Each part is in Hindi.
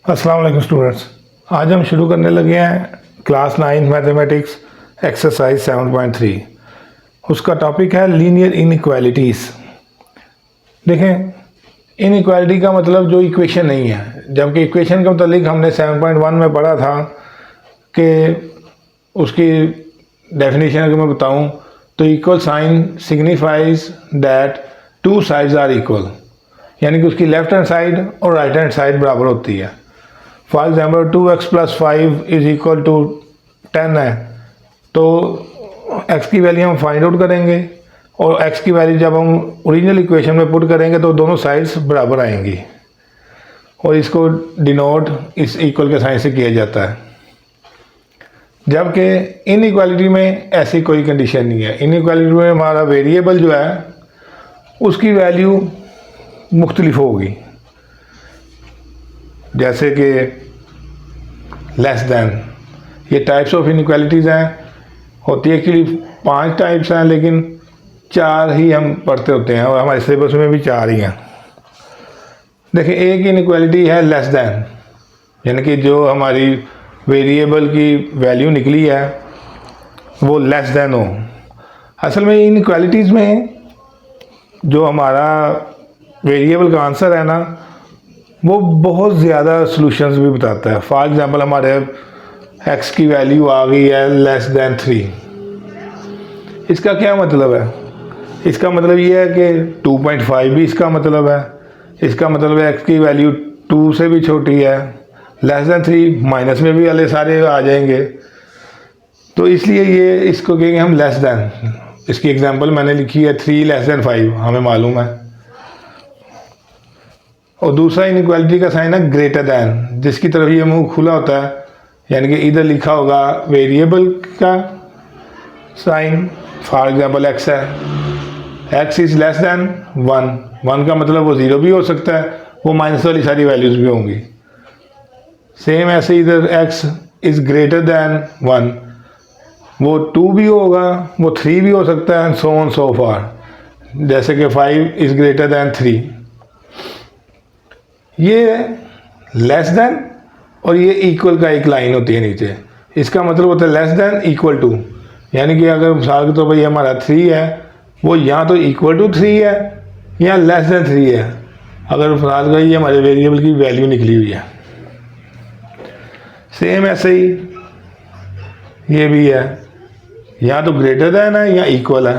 अस्सलाम वालेकुम स्टूडेंट्स। आज हम शुरू करने लगे हैं क्लास 9 मैथमेटिक्स एक्सरसाइज 7.3। उसका टॉपिक है लीनियर इनइक्वालिटीज़। देखें, इनइक्वालिटी का मतलब जो इक्वेशन नहीं है, जबकि इक्वेशन के मतलब हमने 7.1 में पढ़ा था कि उसकी डेफिनेशन अगर मैं बताऊं तो equal sign signifies that two sides are equal, यानी कि उसकी लेफ्ट हैंड साइड और राइट हैंड साइड बराबर होती है। For example 2x + 5 is equal to 10 है, तो x की वैल्यू हम फाइंड आउट करेंगे और x की वैल्यू जब हम ओरिजिनल इक्वेशन में पुट करेंगे तो दोनों साइड्स बराबर आएंगी और इसको डिनोट इस इक्वल के साइन से किया जाता है। जबकि इनइक्वालिटी में ऐसी कोई कंडीशन नहीं है। इनइक्वालिटी में हमारा वेरिएबल जो है उसकी वैल्यू मुख्तलिफ होगी, जैसे कि लेस दैन। ये टाइप्स ऑफ इनइक्वालिटीज़ हैं, होती है एक्चुअली 5 टाइप्स हैं, लेकिन 4 ही हम पढ़ते होते हैं और हमारे सिलेबस में भी 4 ही हैं। देखिए, एक इनइक्वालिटी है लेस दैन, यानी कि जो हमारी वेरिएबल की वैल्यू निकली है वो लेस दैन हो। असल में इनइक्वालिटीज़ में जो हमारा वेरिएबल का आंसर है ना, वो बहुत ज़्यादा सॉल्यूशंस भी बताता है। फॉर एग्जांपल हमारे x की वैल्यू आ गई है लेस दैन 3। इसका क्या मतलब है? इसका मतलब ये है कि 2.5 भी इसका मतलब है। इसका मतलब है x की वैल्यू 2 से भी छोटी है। लेस दैन 3 माइनस में भी वाले सारे आ जाएंगे, तो इसलिए ये इसको कहेंगे हम लेस दैन। इसकी एग्जांपल मैंने लिखी है 3 लेस दैन 5, हमें मालूम है। और दूसरा इनइक्वालिटी का साइन है ग्रेटर दैन, जिसकी तरफ ये मुंह खुला होता है, यानी कि इधर लिखा होगा वेरिएबल का साइन। फॉर एग्जांपल x है, x इज़ लेस दैन 1। 1 का मतलब वो 0 भी हो सकता है, वो माइनस वाली सारी वैल्यूज़ भी होंगी। सेम ऐसे इधर x इज़ ग्रेटर दैन 1, वो 2 भी होगा, वो 3 भी हो सकता है, सो ऑन सो फार। जैसे कि 5 इज़ ग्रेटर दैन 3। ये लेस दैन और ये इक्वल का एक लाइन होती है नीचे। इसका मतलब होता है लेस दैन इक्वल टू, यानी कि अगर मिसाल के तौर पर ये हमारा 3 है, वो यहाँ तो इक्वल टू 3 है या लेस दैन 3 है। अगर फिलहाल का ये हमारे वेरिएबल की वैल्यू निकली हुई है। सेम ऐसे ही ये भी है, यहाँ तो ग्रेटर दैन है या इक्वल है,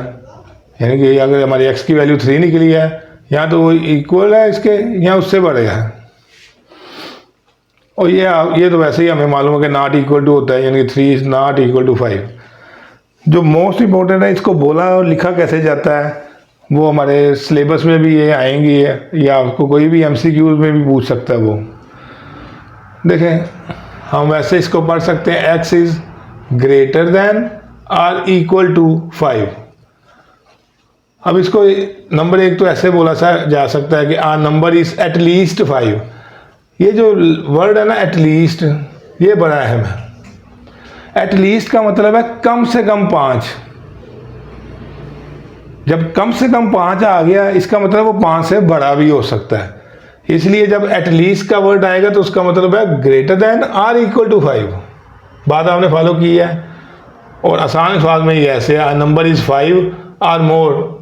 यानी कि अगर हमारी x की वैल्यू 3 निकली है, या तो वो इक्वल है इसके या उससे बड़े है। और ये तो वैसे ही हमें मालूम है कि नॉट इक्वल टू होता है, यानी कि 3 इज़ नॉट इक्वल टू 5। जो मोस्ट इम्पोर्टेंट है, इसको बोला और लिखा कैसे जाता है वो हमारे सिलेबस में भी ये आएंगी है, या आपको कोई भी MCQs में भी पूछ सकता है वो। देखें, हम वैसे इसको पढ़ सकते हैं x इज़ ग्रेटर दैन और इक्वल टू 5। अब इसको नंबर 1 तो ऐसे बोला जा सकता है कि आ नंबर इज एट लीस्ट 5। ये जो वर्ड है ना एट लीस्ट, ये बड़ा अहम है। एट लीस्ट का मतलब है कम से कम 5। जब कम से कम 5 आ गया, इसका मतलब वो 5 से बड़ा भी हो सकता है। इसलिए जब एट लीस्ट का वर्ड आएगा तो उसका मतलब है ग्रेटर दैन और इक्वल टू 5। बात आपने फॉलो की है। और आसान अल्फाज में ये ऐसे आ नंबर इज 5 और मोर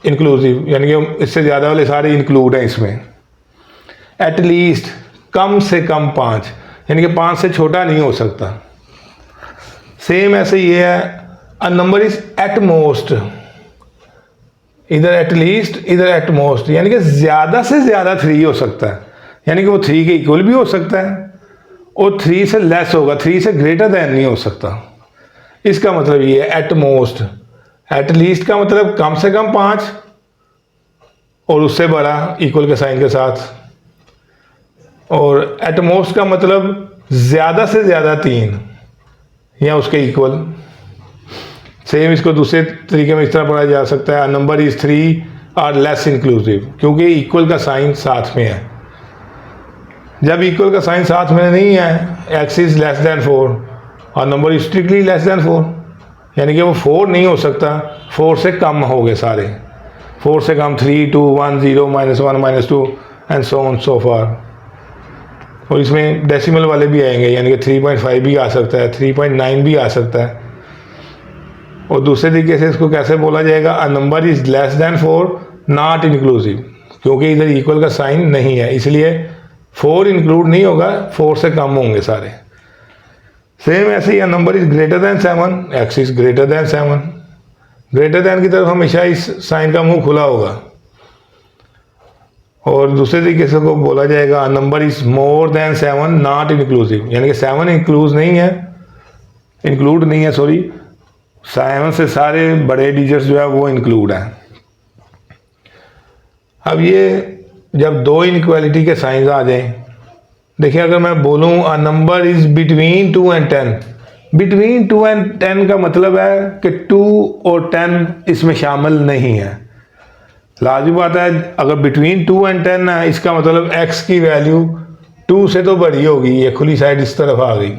इंक्लूसिव, यानी कि इससे ज़्यादा वाले सारे इंक्लूड हैं इसमें। एट लीस्ट कम से कम 5, यानी कि 5 से छोटा नहीं हो सकता। सेम ऐसे ये है, अ नंबर इज एट मोस्ट। इधर एट लीस्ट, इधर एट मोस्ट, यानी कि ज़्यादा से ज़्यादा 3 हो सकता है, यानी कि वो 3 के इक्वल भी हो सकता है और 3 से लेस होगा, 3 से ग्रेटर दैन नहीं हो सकता। इसका मतलब ये है एट मोस्ट। एट लीस्ट का मतलब कम से कम 5 और उससे बड़ा इक्वल के साइन के साथ, और एट मोस्ट का मतलब ज़्यादा से ज़्यादा 3 या उसके इक्वल। सेम इसको दूसरे तरीके में इस तरह पढ़ा जा सकता है, नंबर इज 3 और लेस इंक्लूसिव, क्योंकि इक्वल का साइन साथ में है। जब इक्वल का साइन साथ में नहीं है, x इज लेस दैन 4 और number is strictly less than 4, यानी कि वो 4 नहीं हो सकता, 4 से कम हो गए सारे। 4 से कम 3, 2, 1, 0, -1, -2 एंड सो ऑन सो फार। और इसमें डेसिमल वाले भी आएंगे, यानी कि 3.5 भी आ सकता है, 3.9 भी आ सकता है। और दूसरे तरीके से इसको कैसे बोला जाएगा, अ number is less then 4 not inclusive, क्योंकि इधर इक्वल का साइन नहीं है, इसलिए 4 इंक्लूड नहीं होगा, 4 से कम होंगे सारे। सेम ऐसे ही, a number is greater than 7, x is greater than 7। Greater than की तरफ हमेशा इस साइन का मुंह खुला होगा। और दूसरे तरीके से को बोला जाएगा, number is more than 7 not inclusive, यानी कि 7 इंक्लूड नहीं है, सॉरी, 7 से सारे बड़े डिजिट्स जो है वो इंक्लूड है। अब ये जब दो इनइक्वालिटी के साइंस आ जाएं, देखिए अगर मैं बोलूं अ number is between 2 and 10, between 2 and 10 का मतलब है कि 2 और 10 इसमें शामिल नहीं है। लाजमी बात है, अगर बिटवीन 2 एंड 10 है, इसका मतलब x की वैल्यू 2 से तो बड़ी होगी, ये खुली साइड इस तरफ आ गई।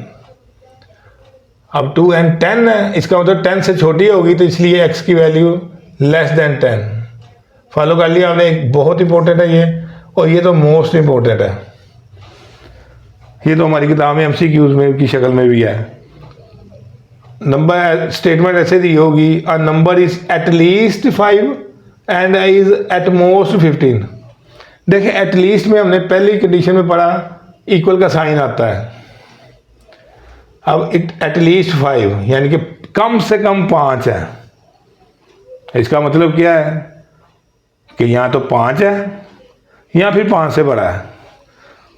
अब 2 एंड 10 है, इसका मतलब 10 से छोटी होगी, तो इसलिए x की वैल्यू लेस देन 10। फॉलो कर लिया आपने, एक बहुत इंपॉर्टेंट है ये, और ये तो मोस्ट इंपॉर्टेंट है। ये तो हमारी किताब में MCQs में की शक्ल में भी है। नंबर स्टेटमेंट ऐसे दी होगी, अ number is at least 5 and is at most 15। देखिए एटलीस्ट में हमने पहली कंडीशन में पढ़ा इक्वल का साइन आता है। अब एटलीस्ट 5 यानी कि कम से कम 5 है। इसका मतलब क्या है कि यहाँ तो 5 है या फिर 5 से बड़ा है,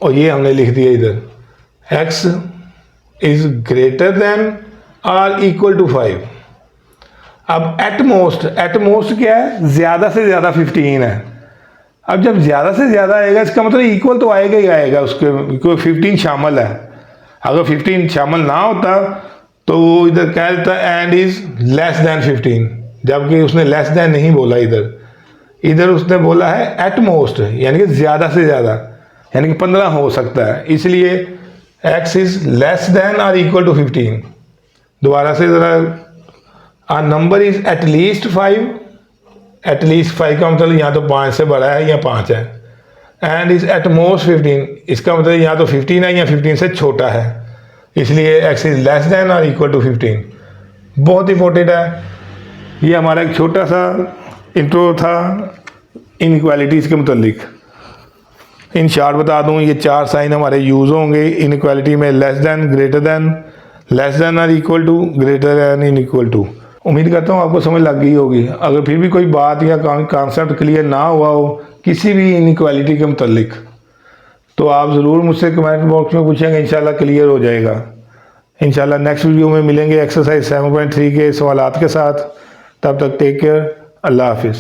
और ये हमने लिख दिया इधर, x इज ग्रेटर देन और इक्वल टू 5। अब एट मोस्ट क्या है, ज़्यादा से ज़्यादा 15 है। अब जब ज़्यादा से ज़्यादा आएगा, इसका मतलब इक्वल तो आएगा ही आएगा, उसके कोई 15 शामिल है। अगर 15 शामिल ना होता तो वो इधर कह देता एंड इज लेस देन 15, जबकि उसने लेस देन नहीं बोला, इधर उसने बोला है एट मोस्ट, यानी कि ज़्यादा से ज़्यादा, यानी कि 15 हो सकता है, इसलिए x इज लेस देन और इक्वल टू 15। दोबारा से ज़रा, a number is at least 5, at least 5 का मतलब यहाँ तो 5 से बड़ा है या 5 है, एंड इज एट मोस्ट 15, इसका मतलब यहाँ तो 15 है या 15 से छोटा है, इसलिए x इज लेस देन और इक्वल टू 15। बहुत इंपॉर्टेंट है। ये हमारा एक छोटा सा इंट्रो था इनइक्वालिटीज़ के मुतालिक। इन शॉर्ट बता दूं, ये 4 साइन हमारे यूज़ होंगे इनइक्वालिटी में, less than, greater than, less than और equal to, greater than, in equal to. उम्मीद करता हूँ आपको समझ लग गई होगी। अगर फिर भी कोई बात या कॉन्सेप्ट क्लियर ना हुआ हो किसी भी इनइक्वालिटी के मुतालिक, तो आप ज़रूर मुझसे कमेंट बॉक्स में पूछेंगे, इंशाल्लाह क्लियर हो जाएगा। इंशाल्लाह नेक्स्ट वीडियो में मिलेंगे एक्सरसाइज 7.3 के सवालात के साथ। तब तक टेक केयर, अल्लाह हाफिज़।